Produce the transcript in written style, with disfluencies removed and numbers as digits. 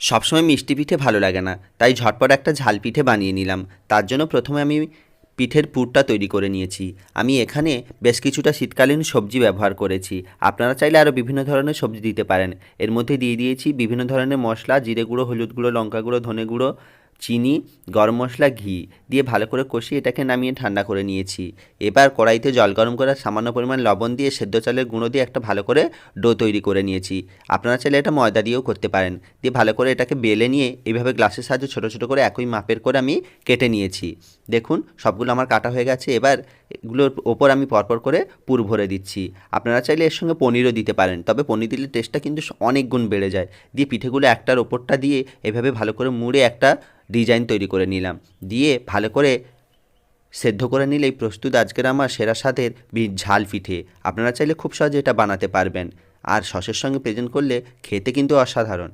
সবসময় মিষ্টি পিঠে ভালো লাগে না, তাই ঝটপট একটা ঝাল পিঠে বানিয়ে নিলাম। তার জন্য প্রথমে আমি পিঠের পুরটা তৈরি করে নিয়েছি। আমি এখানে বেশ কিছুটা শীতকালীন সবজি ব্যবহার করেছি। আপনারা চাইলে আরও বিভিন্ন ধরনের সবজি দিতে পারেন। এর মধ্যে দিয়ে দিয়েছি বিভিন্ন ধরনের মশলা, জিরে গুঁড়ো, হলুদ গুঁড়ো, লঙ্কা গুঁড়ো, ধনে গুঁড়ো, চিনি, গরম মশলা, ঘি দিয়ে ভালো করে কষিয়ে এটাকে নামিয়ে ঠান্ডা করে নিয়েছি। এবার কড়াইতে জল গরম করে সামান্য পরিমাণ লবণ দিয়ে সেদ্ধ চালের গুঁড়ো দিয়ে একটা ভালো করে ডো তৈরি করে নিয়েছি। আপনারা চাইলে এটা ময়দা দিয়েও করতে পারেন। দিয়ে ভালো করে এটাকে বেলে নিয়ে এইভাবে গ্লাসের সাহায্যে ছোটো ছোটো করে একই মাপের করে আমি কেটে নিয়েছি। দেখুন সবগুলো আমার কাটা হয়ে গেছে। এবার এগুলোর ওপর আমি পরপর করে পুর ভরে দিচ্ছি। আপনারা চাইলে এর সঙ্গে পনিরও দিতে পারেন, তবে পনির দিলে টেস্টটা কিন্তু অনেক গুণ বেড়ে যায়। দিয়ে পিঠেগুলো একটার ওপরটা দিয়ে এভাবে ভালো করে মুড়ে একটা ডিজাইন তৈরি করে নিলাম। দিয়ে ভালো করে সেদ্ধ করে নিলেই প্রস্তুত আজকের আমার সেরা স্বাদের ঝাল পিঠে। আপনারা চাইলে খুব সহজে এটা বানাতে পারবেন, আর সসের সঙ্গে প্রেজেন্ট করলে খেতে কিন্তু অসাধারণ।